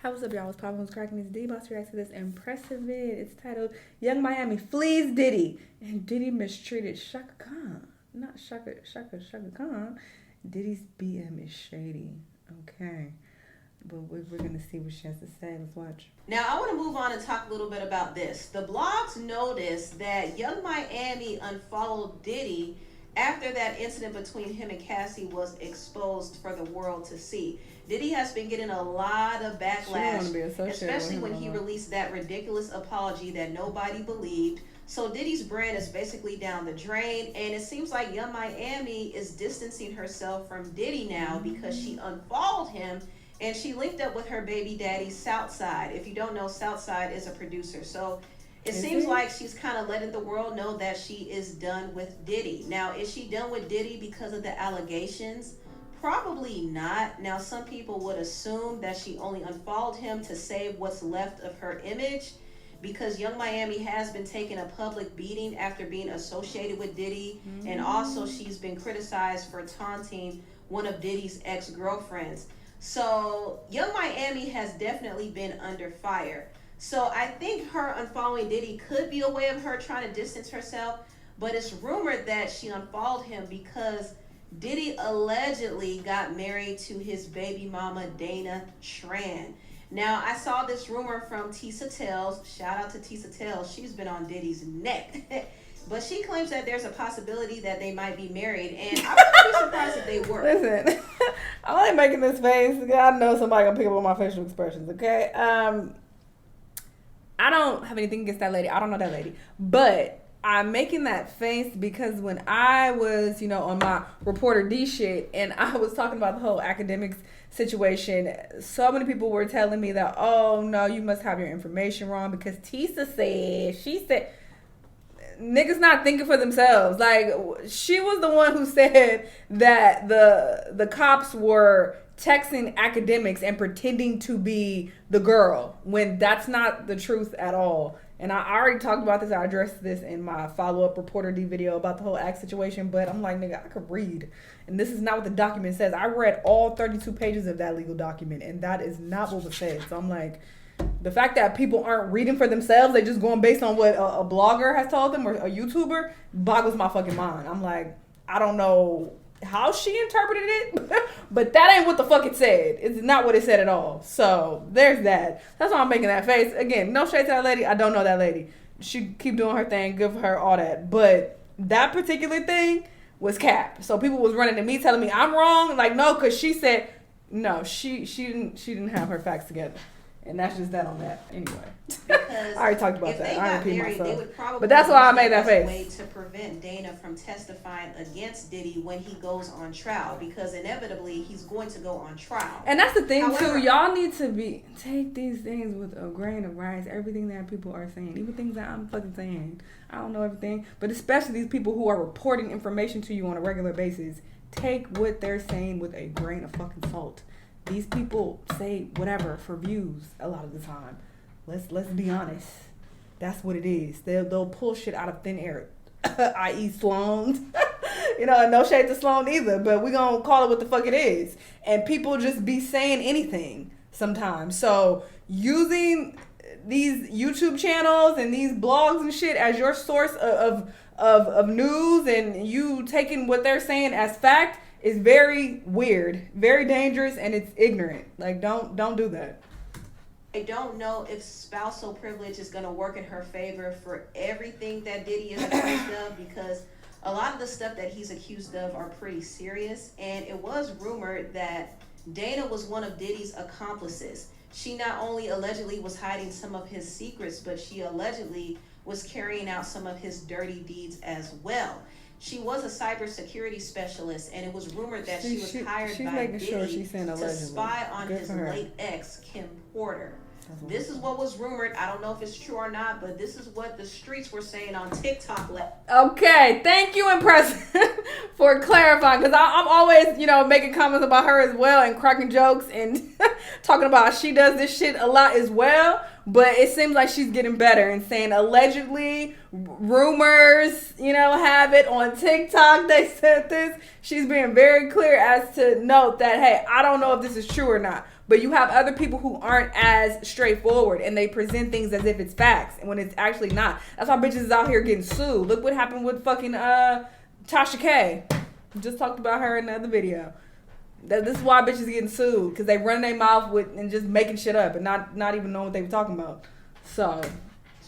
How was up, y'all? What's poppin'? What's cracking? It's Diddy about to react to this impressive vid. It's titled Young Miami Flees Diddy. And Diddy mistreated Chaka Khan. Not Shaka Khan. Diddy's BM is shady. Okay. But we're going to see what she has to say. Let's watch. Now, I want to move on and talk a little bit about this. The blogs noticed that Young Miami unfollowed Diddy after that incident between him and Cassie was exposed for the world to see. Diddy has been getting a lot of backlash, especially when he released that ridiculous apology that nobody believed. So Diddy's brand is basically down the drain, and it seems like Young Miami is distancing herself from Diddy now because she unfollowed him and she linked up with her baby daddy, Southside. If you don't know, Southside is a producer. So it seems like she's kind of letting the world know that she is done with Diddy. Now, is she done with Diddy because of the allegations? Probably not. Now, some people would assume that she only unfollowed him to save what's left of her image, because Young Miami has been taking a public beating after being associated with Diddy, and also she's been criticized for taunting one of Diddy's ex-girlfriends. So Young Miami has definitely been under fire. So I think her unfollowing Diddy could be a way of her trying to distance herself, but it's rumored that she unfollowed him because Diddy allegedly got married to his baby mama, Dana Tran. Now, I saw this rumor from Tisa Tells. Shout out to Tisa Tells. She's been on Diddy's neck. But she claims that there's a possibility that they might be married, and I wouldn't be surprised if they were. Listen, I'm only making this face. I know somebody gonna pick up on my facial expressions, okay? I don't have anything against that lady. I don't know that lady. But I'm making that face because when I was, on my Reporter D shit and I was talking about the whole academics situation, so many people were telling me that, oh, no, you must have your information wrong because she said, niggas not thinking for themselves. Like, she was the one who said that the cops were texting academics and pretending to be the girl when that's not the truth at all. And I already talked about this. I addressed this in my follow-up Reporter D video about the whole act situation. But I'm like, nigga, I could read. And this is not what the document says. I read all 32 pages of that legal document. And that is not what was said. So I'm like, the fact that people aren't reading for themselves, they just going based on what a blogger has told them or a YouTuber, boggles my fucking mind. I'm like, I don't know how she interpreted it, but that ain't what the fuck it said. It's not what it said at all. So there's that. That's why I'm making that face. Again, no shade to that lady. I don't know that lady. She keep doing her thing. Good for her, all that. But that particular thing was cap. So people was running to me telling me I'm wrong. Like, no, because she said no. She didn't have her facts together. And that's just that on that. Anyway, I already talked about that. I repeat myself. They would probably, but that's why I made that face. Way to prevent Dana from testifying against Diddy when he goes on trial, because inevitably he's going to go on trial. And that's the thing. However, too. Y'all need to take these things with a grain of rice. Everything that people are saying, even things that I'm fucking saying. I don't know everything, but especially these people who are reporting information to you on a regular basis. Take what they're saying with a grain of fucking salt. These people say whatever for views a lot of the time. Let's be honest. That's what it is. They'll pull shit out of thin air, i.e. Sloan. And no shade to Sloan either, but we gonna call it what the fuck it is. And people just be saying anything sometimes. So using these YouTube channels and these blogs and shit as your source of news, and you taking what they're saying as fact, is very weird, very dangerous, and it's ignorant. Like, don't do that. I don't know if spousal privilege is going to work in her favor for everything that Diddy is accused of, because a lot of the stuff that he's accused of are pretty serious. And it was rumored that Dana was one of Diddy's accomplices. She not only allegedly was hiding some of his secrets, but she allegedly was carrying out some of his dirty deeds as well. She was a cybersecurity specialist, and it was rumored that she was hired by Diddy to spy on his late ex, Kim Porter. This is what was rumored. I don't know if it's true or not, but this is what the streets were saying on TikTok. Okay, thank you, Impress, for clarifying, because I'm always, making comments about her as well and cracking jokes and talking about she does this shit a lot as well. But it seems like she's getting better and saying allegedly, rumors, have it on TikTok. They said this. She's being very clear as to note that, hey, I don't know if this is true or not. But you have other people who aren't as straightforward and they present things as if it's facts and when it's actually not. That's why bitches is out here getting sued. Look what happened with fucking Tasha K. Just talked about her in the other video. This is why bitches getting sued, because they run their mouth with and just making shit up and not even knowing what they were talking about. So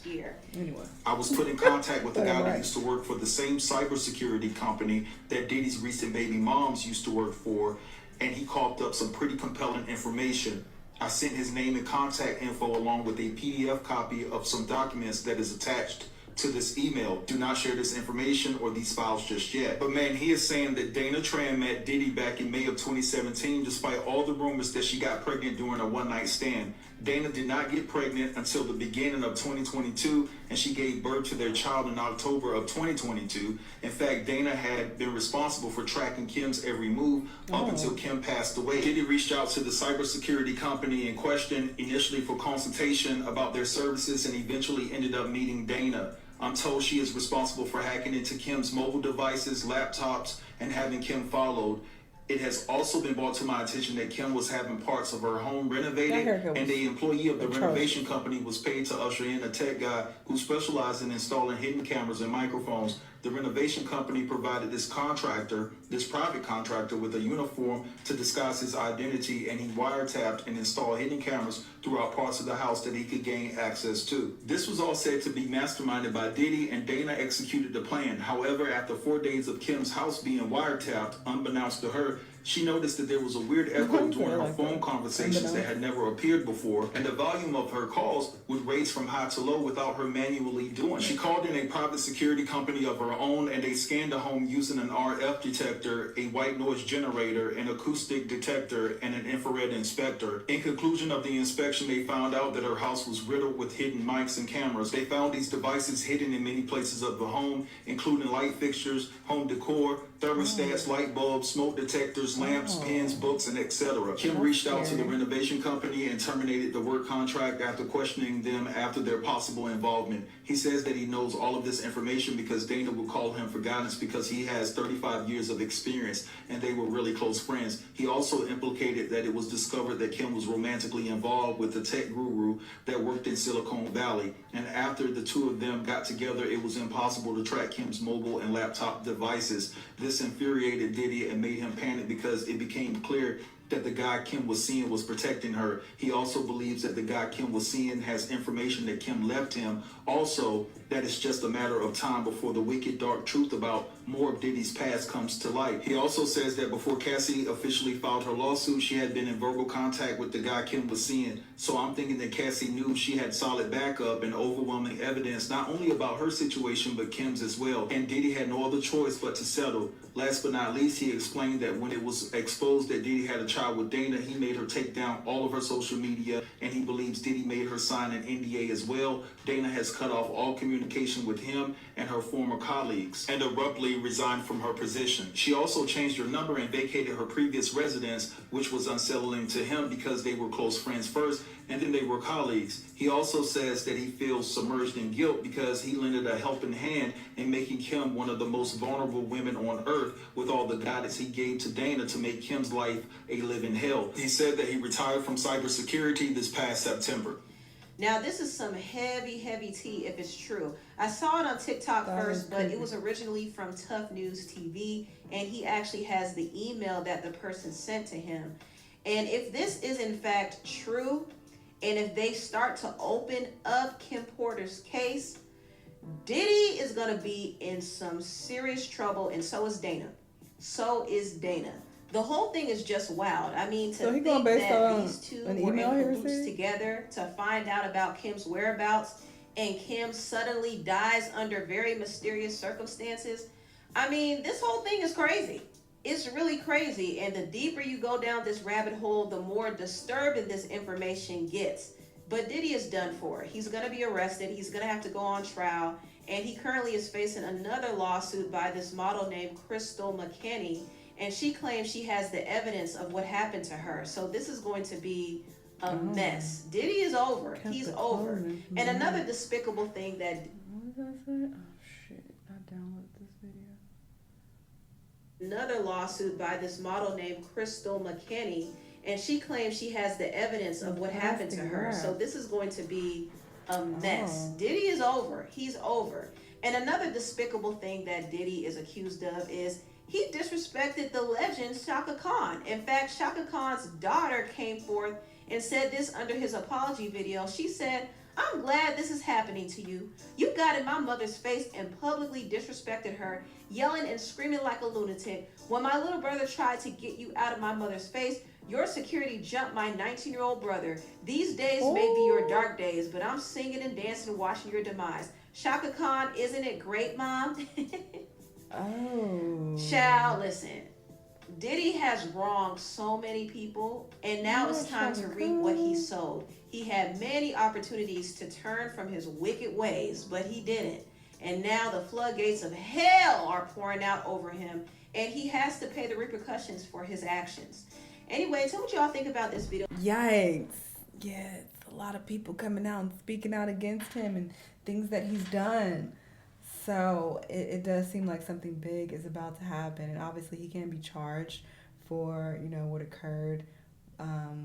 here. Anyway. I was put in contact with a guy that used to work for the same cybersecurity company that Diddy's recent baby moms used to work for, and he coughed up some pretty compelling information. I sent his name and contact info along with a PDF copy of some documents that is attached to this email. Do not share this information or these files just yet. But man, he is saying that Dana Tran met Diddy back in May of 2017, despite all the rumors that she got pregnant during a one-night stand. Dana did not get pregnant until the beginning of 2022, and she gave birth to their child in October of 2022. In fact, Dana had been responsible for tracking Kim's every move up until Kim passed away. Diddy reached out to the cybersecurity company in question initially for consultation about their services and eventually ended up meeting Dana. I'm told she is responsible for hacking into Kim's mobile devices, laptops, and having Kim followed. It has also been brought to my attention that Kim was having parts of her home renovated, and the employee of the renovation company was paid to usher in a tech guy who specialized in installing hidden cameras and microphones. The renovation company provided this private contractor, with a uniform to disguise his identity, and he wiretapped and installed hidden cameras throughout parts of the house that he could gain access to. This was all said to be masterminded by Diddy, and Dana executed the plan. However, after 4 days of Kim's house being wiretapped, unbeknownst to her, she noticed that there was a weird echo during her phone conversations that had never appeared before, and the volume of her calls would raise from high to low without her manually doing it. She called in a private security company of her own, and they scanned the home using an RF detector, a white noise generator, an acoustic detector, and an infrared inspector. In conclusion of the inspection, they found out that her house was riddled with hidden mics and cameras. They found these devices hidden in many places of the home, including light fixtures, home decor, thermostats, light bulbs, smoke detectors, lamps, pens, books, and etc. Kim reached out to the renovation company and terminated the work contract after questioning them after their possible involvement. He says that he knows all of this information because Dana would call him for guidance because he has 35 years of experience and they were really close friends. He also implicated that it was discovered that Kim was romantically involved with the tech guru that worked in Silicon Valley. And after the two of them got together, it was impossible to track Kim's mobile and laptop devices. This infuriated Diddy and made him panic because it became clear that the guy Kim was seeing was protecting her. He also believes that the guy Kim was seeing has information that Kim left him. Also, that it's just a matter of time before the wicked dark truth about more of Diddy's past comes to light. He also says that before Cassie officially filed her lawsuit, she had been in verbal contact with the guy Kim was seeing. So I'm thinking that Cassie knew she had solid backup and overwhelming evidence, not only about her situation, but Kim's as well. And Diddy had no other choice but to settle. Last but not least, he explained that when it was exposed that Diddy had a child with Dana, he made her take down all of her social media, and he believes Diddy made her sign an NDA as well. Dana has cut off all communication with him and her former colleagues and abruptly resigned from her position. She also changed her number and vacated her previous residence, which was unsettling to him because they were close friends first and then they were colleagues. He also says that he feels submerged in guilt because he lended a helping hand in making Kim one of the most vulnerable women on earth with all the guidance he gave to Dana to make Kim's life a living hell. He said that he retired from cybersecurity this past September. Now, this is some heavy, heavy tea if it's true. I saw it on TikTok first, but it was originally from Tough News TV, and he actually has the email that the person sent to him. And if this is in fact true, and if they start to open up Kim Porter's case, Diddy is going to be in some serious trouble, and so is Dana. So is Dana. The whole thing is just wild. I mean, to think that these two were in cahoots together to find out about Kim's whereabouts, and Kim suddenly dies under very mysterious circumstances. I mean, this whole thing is crazy. It's really crazy. And the deeper you go down this rabbit hole, the more disturbing this information gets. But Diddy is done for. He's going to be arrested. He's going to have to go on trial. And he currently is facing another lawsuit by this model named Crystal McKinney. And she claims she has the evidence of what happened to her. So this is going to be a mess. Diddy is over. He's over. And another despicable thing that... What did I say? Oh, shit. I downloaded this video. Another lawsuit by this model named Crystal McKinney. and she claims she has the evidence of what happened to her. So this is going to be a mess. Diddy is over. He's over. And another despicable thing that Diddy is accused of is he disrespected the legend Chaka Khan. In fact, Chaka Khan's daughter came forth and said this under his apology video. She said, "I'm glad this is happening to you. You got in my mother's face and publicly disrespected her, yelling and screaming like a lunatic. When my little brother tried to get you out of my mother's face, your security jumped my 19-year-old brother. These days may be your dark days, but I'm singing and dancing and watching your demise." Chaka Khan, isn't it great, Mom? Child, listen. Diddy has wronged so many people, and now it's time to reap what he sowed. He had many opportunities to turn from his wicked ways, but he didn't. And now the floodgates of hell are pouring out over him, and he has to pay the repercussions for his actions. Anyway, tell what y'all think about this video. Yikes. Yeah, it's a lot of people coming out and speaking out against him and things that he's done. So it does seem like something big is about to happen. And obviously he can't be charged for, what occurred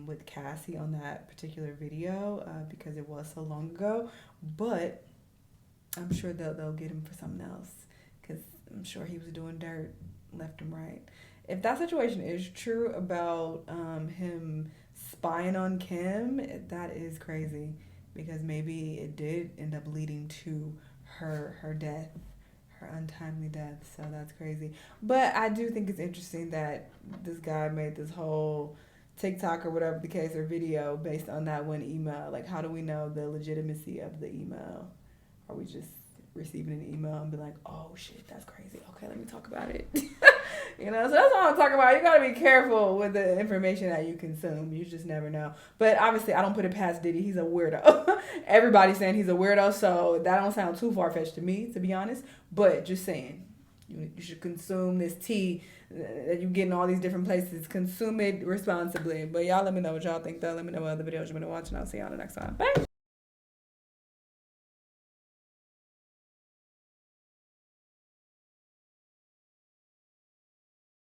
with Cassie on that particular video because it was so long ago. But I'm sure they'll get him for something else because I'm sure he was doing dirt left and right. If that situation is true about him spying on Kim, that is crazy because maybe it did end up leading to her death, her untimely death. So that's crazy. But I do think it's interesting that this guy made this whole TikTok or whatever the case or video based on that one email. Like, how do we know the legitimacy of the email? Are we just receiving an email and be like, oh shit, that's crazy. Okay, let me talk about it. So that's what I'm talking about. You gotta be careful with the information that you consume. You just never know. But obviously, I don't put it past Diddy. He's a weirdo. Everybody's saying he's a weirdo, so that don't sound too far-fetched to me, to be honest. But just saying, you should consume this tea that you get in all these different places. Consume it responsibly. But y'all let me know what y'all think, though. Let me know what other videos you've been watching. I'll see y'all the next time. Bye.